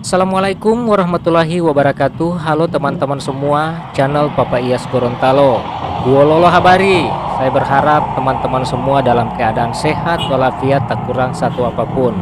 Assalamualaikum warahmatullahi wabarakatuh. Halo teman-teman semua, channel Papa Iyas Gorontalo. Wololo habari. Saya berharap teman-teman semua dalam keadaan sehat walafiat, tak kurang satu apapun.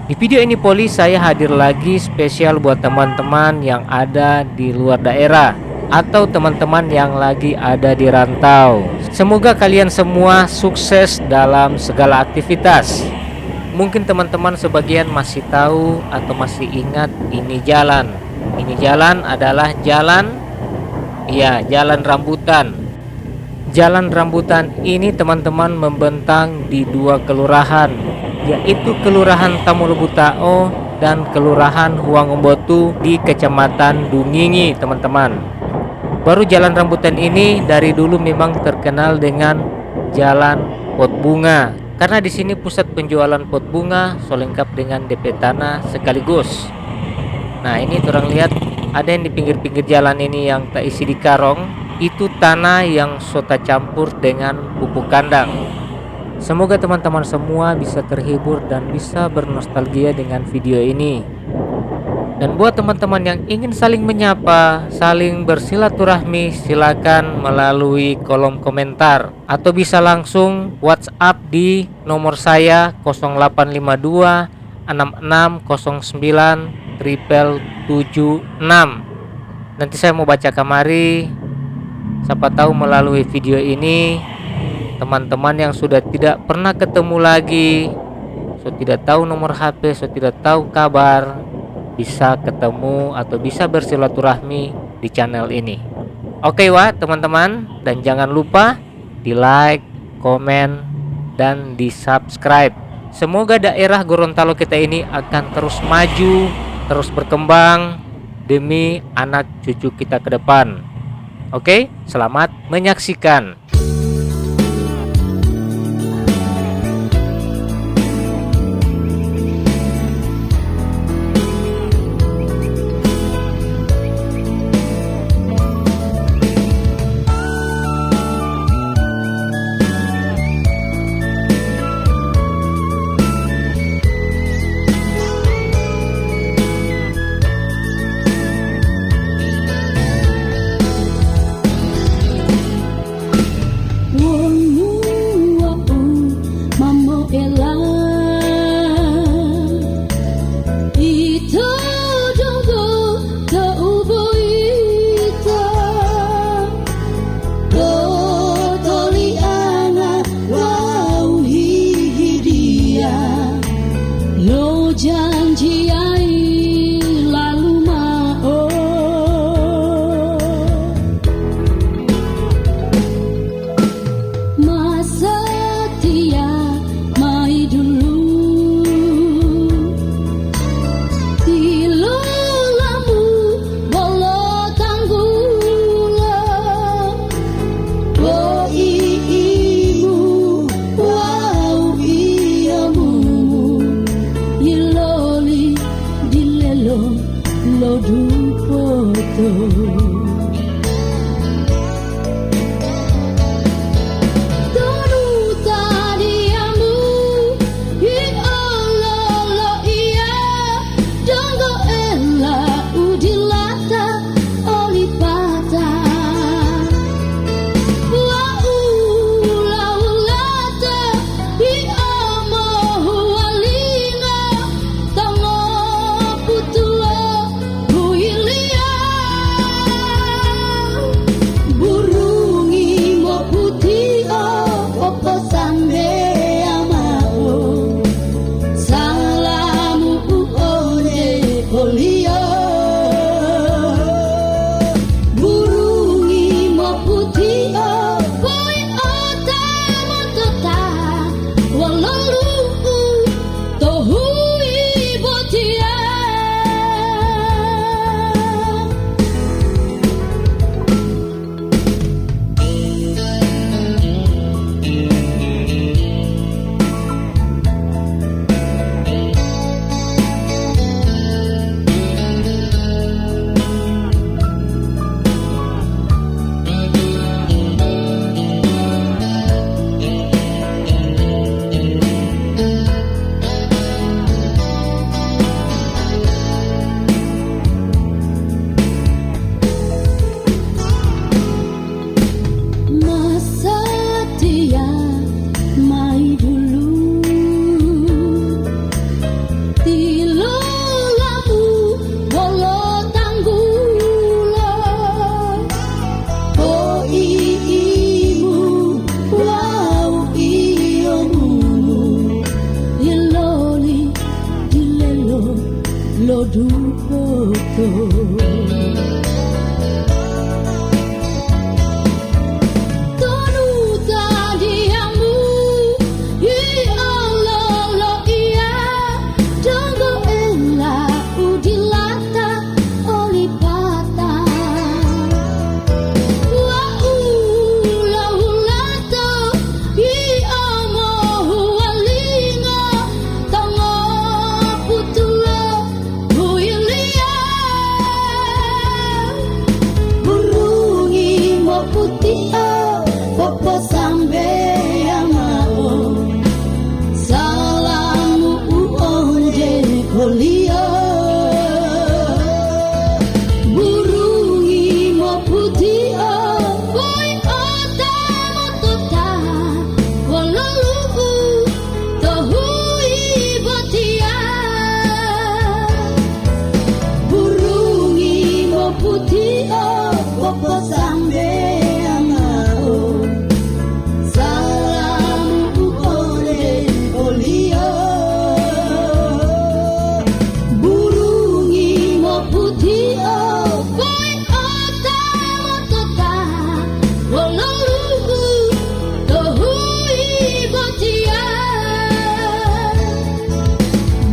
Di video ini Poli saya hadir lagi spesial buat teman-teman yang ada di luar daerah atau teman-teman yang lagi ada di rantau. Semoga kalian semua sukses dalam segala aktivitas. Mungkin teman-teman sebagian masih tahu atau masih ingat ini jalan. Ini jalan adalah jalan rambutan. Jalan rambutan ini teman-teman membentang di dua kelurahan, yaitu Kelurahan Tamulubutao dan Kelurahan Huangombotu di Kecamatan Dungingi, teman-teman. Baru jalan rambutan ini dari dulu memang terkenal dengan jalan pot bunga. Karena di sini pusat penjualan pot bunga selengkap dengan DP tanah sekaligus. Nah, ini orang lihat ada yang di pinggir-pinggir jalan ini yang tak isi di karong, itu tanah yang sota campur dengan pupuk kandang. Semoga teman-teman semua bisa terhibur dan bisa bernostalgia dengan video ini. Dan buat teman-teman yang ingin saling menyapa, saling bersilaturahmi, silakan melalui kolom komentar atau bisa langsung WhatsApp di nomor saya 0852 6609 76. Nanti saya mau baca kamari. Siapa tahu melalui video ini teman-teman yang sudah tidak pernah ketemu lagi, tidak tahu nomor HP, tidak tahu kabar, bisa ketemu atau bisa bersilaturahmi di channel ini. Oke teman-teman, dan jangan lupa di like, komen, dan di subscribe. Semoga daerah Gorontalo kita ini akan terus maju, terus berkembang demi anak cucu kita ke depan. Oke, selamat menyaksikan. Janji ai lalu mau masa dia mai dulu tilulamu bolo tanggula oh iimu wow iamu Iloli dilelo lo dupoto Tonu tadiamu I ololo ia Dongo ella udilata olipata Wa ula ulata I amo hualina Tongo putua huilia lo dupoto tonu tadiamu i Allah lo ia dongo ela udilata olipata wa ula ulata i amohu alinga tango putulo huilia burungi mo putih popo sambe amao salamu uonje kolia burungi mo putih boy ota motota walulu tohui botia burungi mo putih popo sambe amao salamu uonje kolia burungi mo putih boy ota motota walulu tohui botia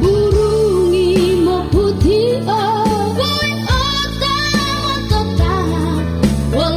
burungi mo putih boy ota motota walulu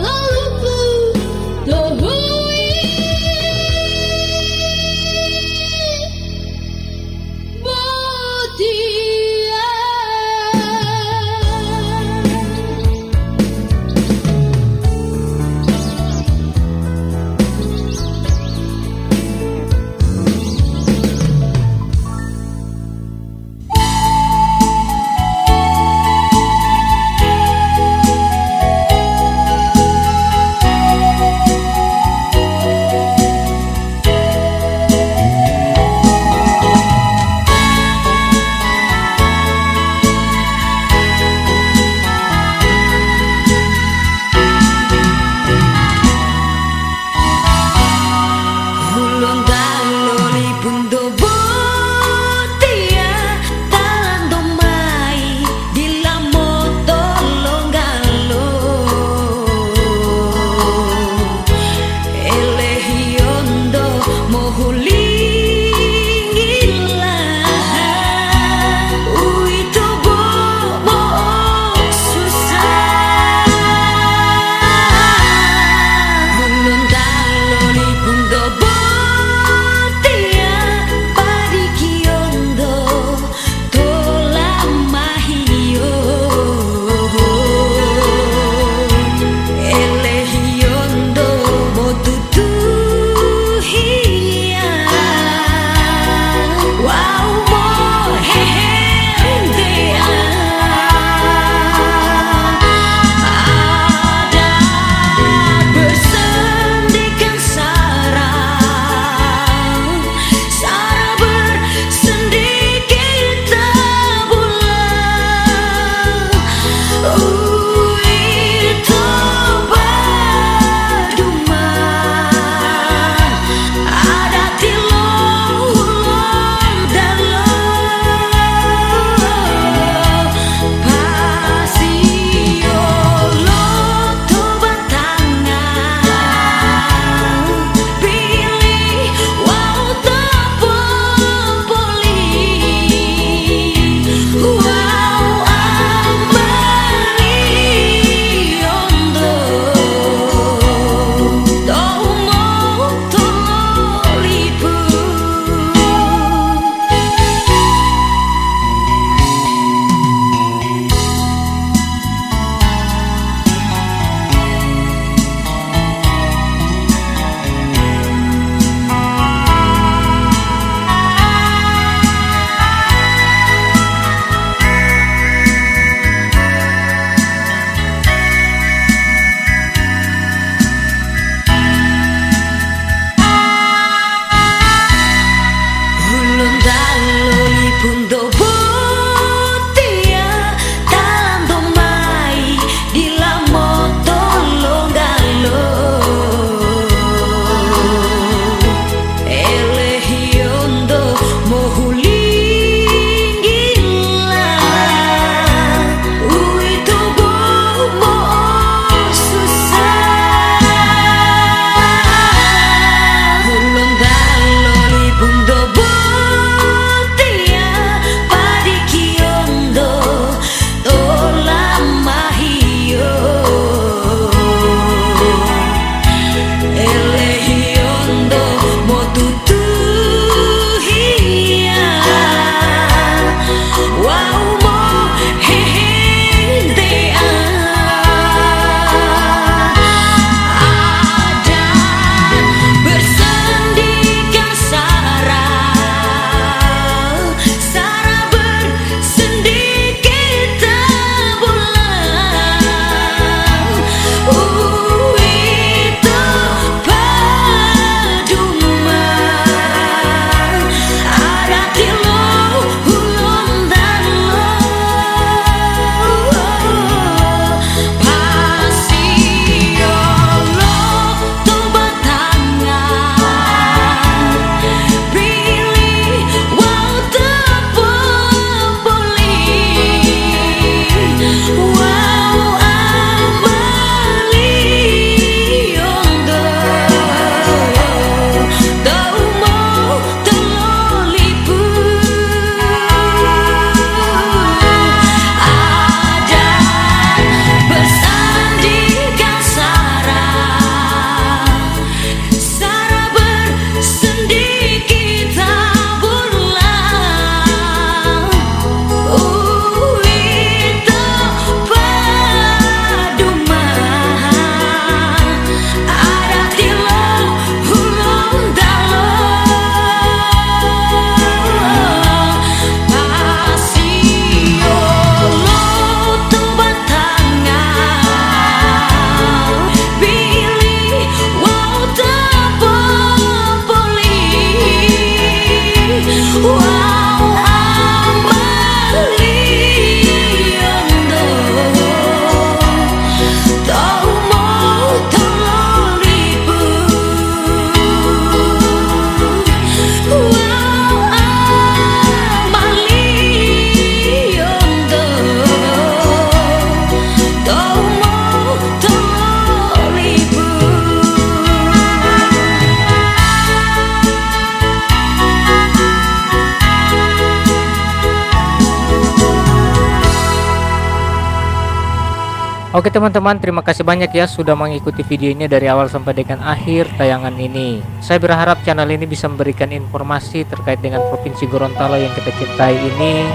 Oke teman-teman, terima kasih banyak ya sudah mengikuti video ini dari awal sampai dengan akhir tayangan ini. Saya berharap channel ini bisa memberikan informasi terkait dengan Provinsi Gorontalo yang kita cintai ini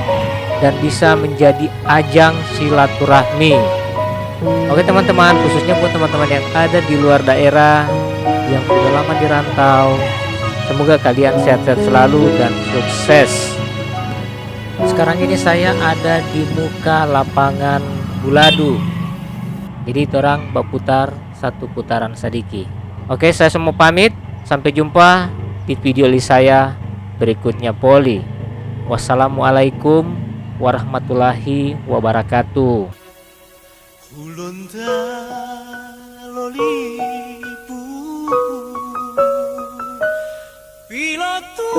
dan bisa menjadi ajang silaturahmi. Oke teman-teman, khususnya buat teman-teman yang ada di luar daerah yang sudah lama di rantau, semoga kalian sehat-sehat selalu dan sukses. Sekarang ini saya ada di muka lapangan Buladu. Jadi orang berputar satu putaran sedikit. Oke, saya semua pamit. Sampai jumpa di video saya berikutnya Poli. Wassalamualaikum warahmatullahi wabarakatuh. Hulunta lolipu pilotu